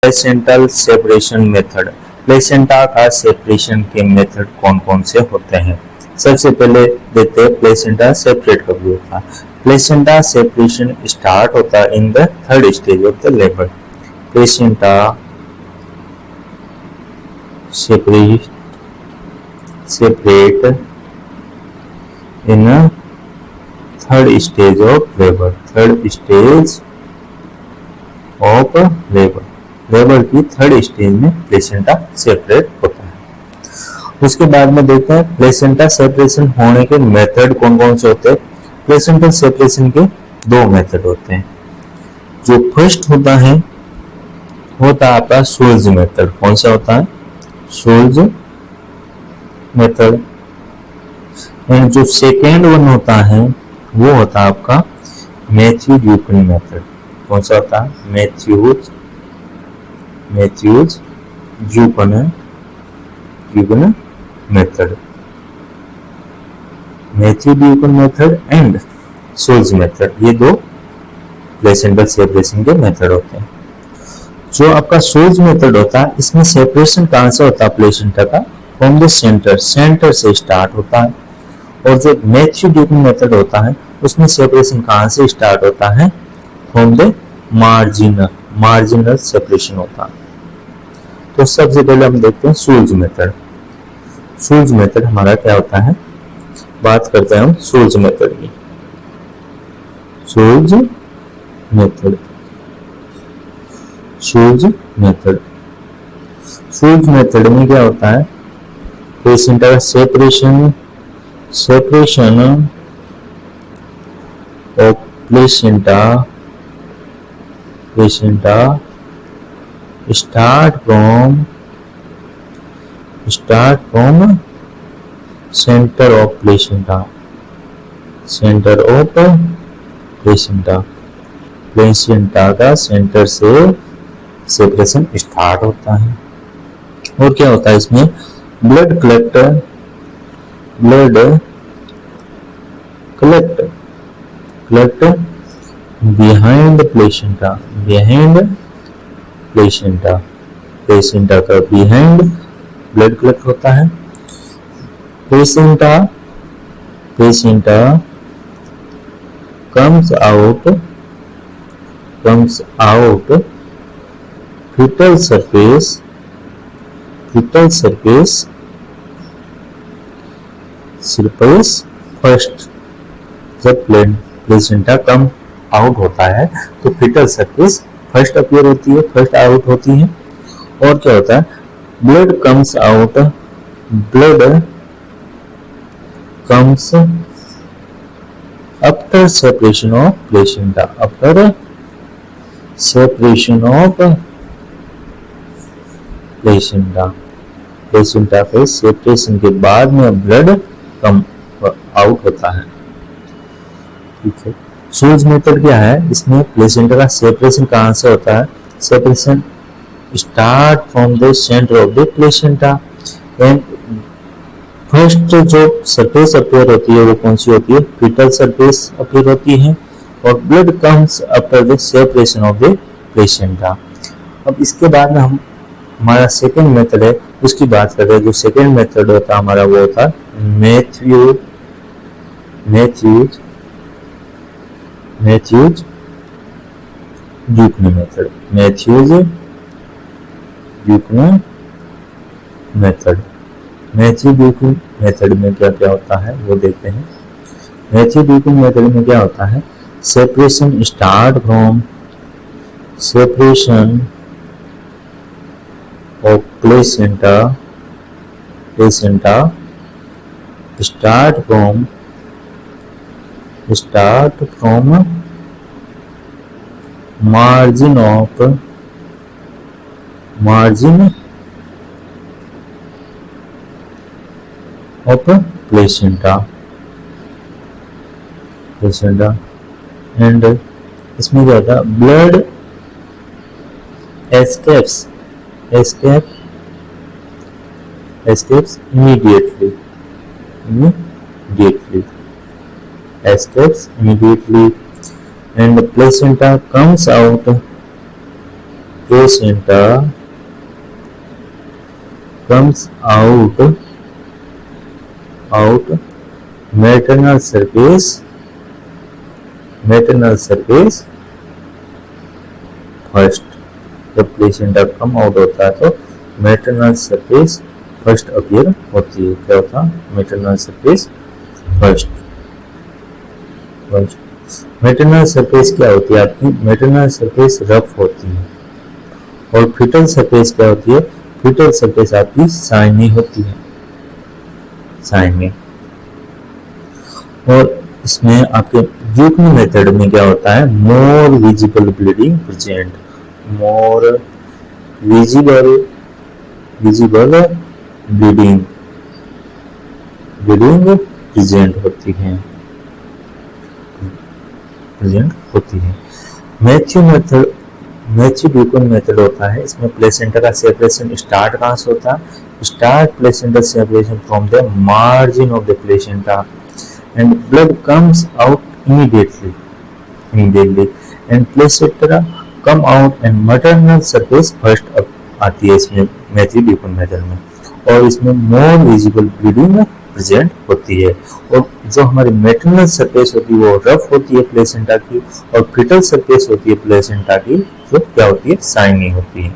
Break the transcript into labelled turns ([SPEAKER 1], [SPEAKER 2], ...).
[SPEAKER 1] Placental separation method. Placenta का separation के method कौन कौन से होते हैं। सबसे पहले देखते हैं प्लेसेंटा सेपरेट कब होता है। प्लेसेंटा सेपरेशन स्टार्ट होता है in the third stage of the labour. Placenta separate in third stage of labour. Third stage of labour की थर्ड स्टेज में प्लेसेंटा सेपरेट होता है। उसके बाद में देखते हैं प्लेसेंटा सेपरेशन होने के मेथड कौन कौन से होते हैं। प्लेसेंटा सेपरेशन के दो मेथड होते हैं। जो फर्स्ट होता है आपका शोल्ज मेथड। कौन सा होता है? Scholz method. एंड जो सेकेंड वन होता है वो होता है आपका मैथ्यू ड्यूकन मेथड। कौन सा होता है? Matthews Duncan method. Matthews Duncan method and Schultze method, ये दो प्लेसेंटल सेपरेशन के मेथड होते हैं। जो आपका शोल्ज मेथड होता है इसमें सेपरेशन कहां से होता है प्लेसेंटा का? फ्रॉम द सेंटर से स्टार्ट होता है। और जो मैथ्यू ड्यूकन मेथड होता है उसमें सेपरेशन कहां से स्टार्ट होता है? फ्रॉम द मार्जिनल सेपरेशन होता है। तो सबसे पहले हम देखते हैं शोल्ज मेथड। शोल्ज मेथड हमारा क्या होता है, बात करते हैं हम शोल्ज मेथड की। शोल्ज मेथड में क्या होता है? Placenta separation of placenta start from center of placenta का सेंटर से सेपरेशन स्टार्ट होता है। और क्या होता है इसमें? ब्लड कलेक्ट बिहाइंड प्लेसेंटा का बिहाइंड ब्लड कलेक्ट होता है। Placenta comes out fetal surface first. जब प्लेसेंटा कम आउट होता है तो फीटल सरफेस फर्स्ट अपीयर होती है, फर्स्ट आउट होती है। और क्या होता है? Blood comes after separation of placenta. Placenta के सेपरेशन के बाद में ब्लड कम आउट होता है। ठीक है। शोल्ज मेथड क्या है? इसमें प्लेसेंटा का सेपरेशन कहां से होता है? Separation start from the centre of the placenta and first जो सरफेस अपीयर होती है वो कौन सी होती है? फीटल सरफेस अपीयर होती है। और blood comes after the separation of the placenta. अब इसके बाद में हम हमारा सेकेंड मेथड है उसकी बात कर रहे हैं। जो सेकेंड मेथड होता है हमारा वो होता है Matthews Duncan method. Matthews Duncan method में क्या क्या होता है वो देखते हैं। मैथ्यू ड्यूकन मेथड में क्या होता है? Separation start from of placenta start from margin of placenta and इसमें क्या होता है? Blood escapes immediately and the placenta comes out placenta comes out maternal surface first. जब प्लेसेंटा कम आउट होता है तो मैटरनल सरफेस फर्स्ट अपीयर होती है। क्या होता है? Maternal surface first. Maternal surface क्या होती है आपकी? मैटरनल सरफेस रफ होती है। और फीटल सरफेस क्या होती है? फीटल सरफेस आपकी साइनी होती है, साइनी। और इसमें आपके ड्यूकन मेथड में क्या होता है? More visible bleeding present, more visible bleeding present होती है। मैथ्यू ड्यूकन मेथड होता है। इसमें प्लेसेंटा का सेपरेशन स्टार्ट कहाँ से होता है? Start placenta separation from the margin of the placenta and blood comes out immediately and placenta come out and maternal surface first आती है इसमें मैथ्यू ड्यूकन मेथड में। और इसमें मोर विजिबल ब्लीडिंग प्रेजेंट होती है। और जो हमारी मैटरनल सरफेस होती है वो रफ होती है प्लेसेंटा की, और फीटल सरफेस होती है प्लेसेंटा की जो क्या होती है? साइनी होती है।